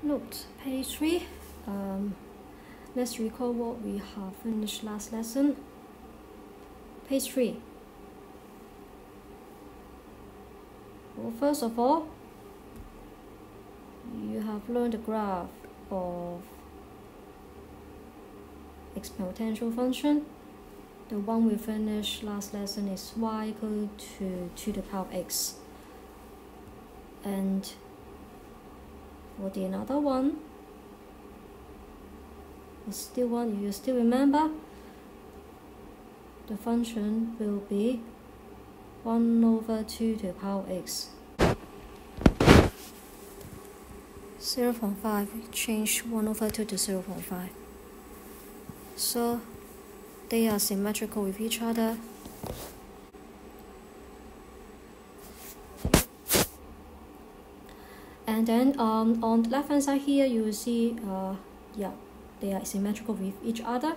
Note, page 3. Let's recall what we have finished last lesson. Page 3. Well, first of all, you have learned the graph of exponential function. The one we finished last lesson is y equal to 2 to the power of x. And for the another one, you still remember, the function will be 1 over 2 to the power of x. 0.5, change 1 over 2 to 0.5. So they are symmetrical with each other. And then on the left hand side here, you will see, they are symmetrical with each other.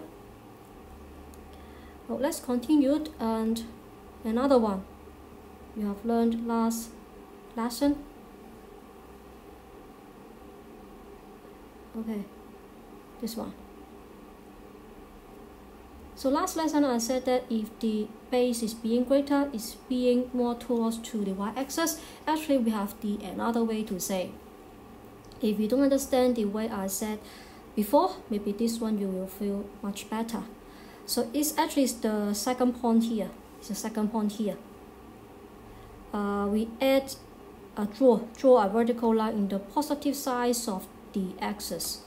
Well, let's continue. And another one you have learned last lesson. Okay, this one. So last lesson I said that if the base is being greater, is being more towards to the y-axis, actually we have the another way to say. If you don't understand the way I said before, maybe this one you will feel much better. So it's actually the second point here. It's the second point here. We add draw a vertical line in the positive side of the axis.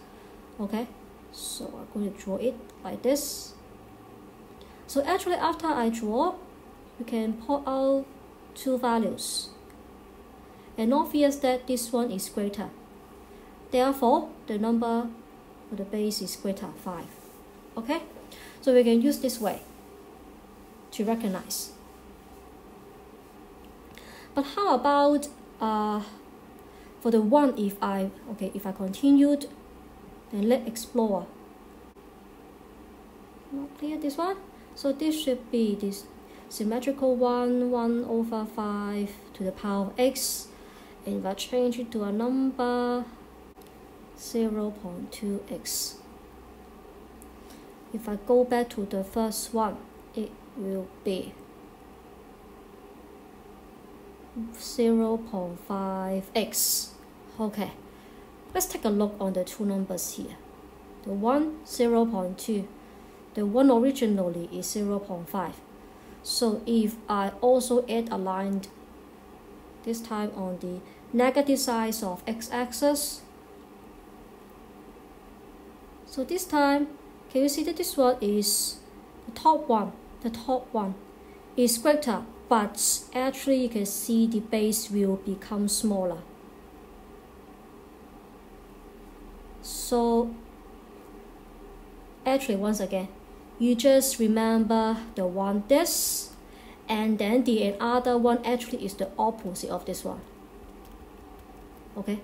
Okay, so I'm going to draw it like this. So actually after I draw, we can pull out two values. And obvious that this one is greater. Therefore, the number for the base is greater 5. Okay? So we can use this way to recognize. But how about for the one, if I continued, then let's explore. Not clear this one? So this should be this symmetrical 1 over 5 to the power of x. And if I change it to a number 0.2x. If I go back to the first one, it will be 0.5x. Okay, let's take a look on the two numbers here. The one, 0.2. The one originally is 0.5. So if I also add a line, this time on the negative side of x-axis, so this time, can you see that this one is the top one? The top one is greater, but actually you can see the base will become smaller. So actually, once again, you just remember the one this, and then the other one actually is the opposite of this one. Okay?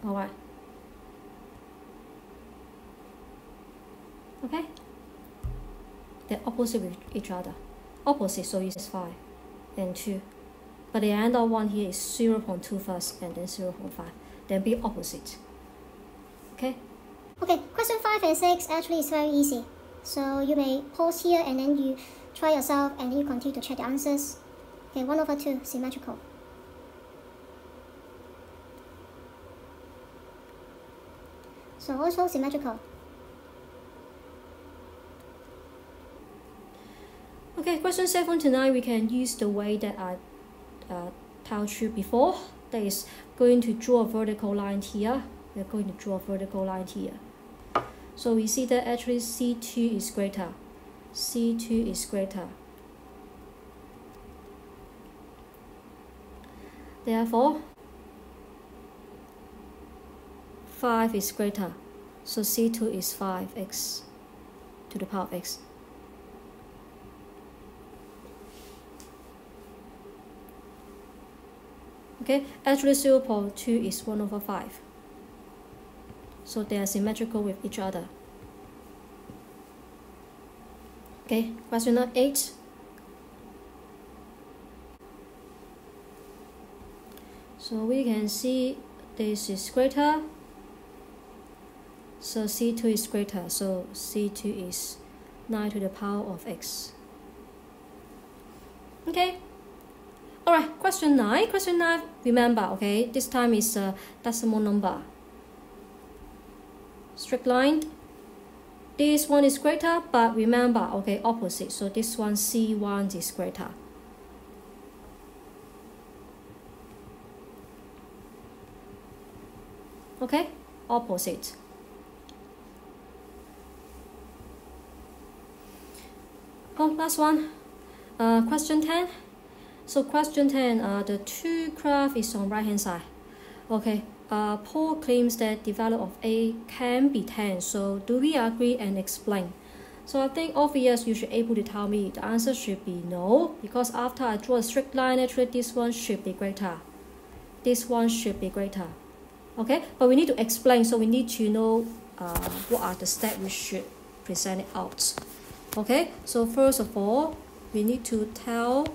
Alright. Okay? They're opposite with each other. Opposite, so it's 5 and 2. But the other one here is 0.2 first and then 0.5. Then be opposite. Okay? Okay, question 5 and 6 actually is very easy. So you may pause here and then you try yourself and then you continue to check the answers. Okay, 1 over 2, symmetrical. So also symmetrical. Okay, question 7 to 9, we can use the way that I told you before. That is going to draw a vertical line here. We're going to draw a vertical line here. So we see that actually C2 is greater. C2 is greater. Therefore, 5 is greater. So C2 is 5x to the power of x. Okay, actually 0.2 is 1 over 5. so they are symmetrical with each other. Okay, question number 8. So we can see this is greater, so C2 is greater, so C2 is 9 to the power of x. Okay. Alright, question 9. Question 9, remember, okay, this time is a decimal number. Straight line. This one is greater, but remember, okay, opposite. So this one, C1 is greater. Okay, opposite. Oh, last one. Question 10. So question 10, the two graph is on right hand side. Okay, Paul claims that the value of A can be 10. So do we agree and explain? So I think obvious you should able to tell me the answer should be no, because after I draw a straight line, actually this one should be greater. This one should be greater. Okay, but we need to explain, so we need to know what are the steps we should present it out. Okay, so first of all, we need to tell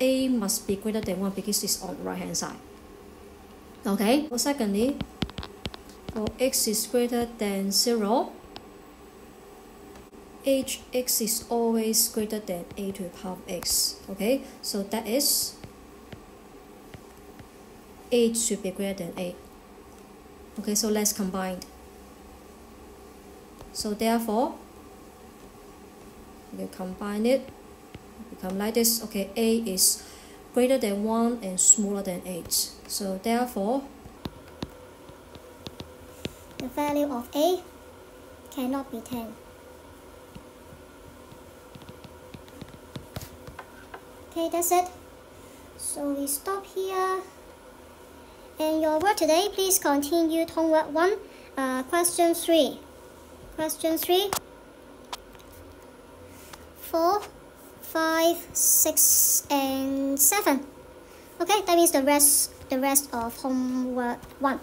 A must be greater than 1 because it's on the right hand side. Okay, well, secondly, for x is greater than 0, hx is always greater than a to the power of x. Okay, so that is h should be greater than a. Okay, so let's combine. So therefore, you combine it, become like this. Okay, a is greater than 1 and smaller than 8. So therefore, the value of A cannot be 10. Okay, that's it. So we stop here. And your work today, please continue homework 1, question 3. Question 3, 4, 5, 6, and 7. Okay, that means the rest of homework 1.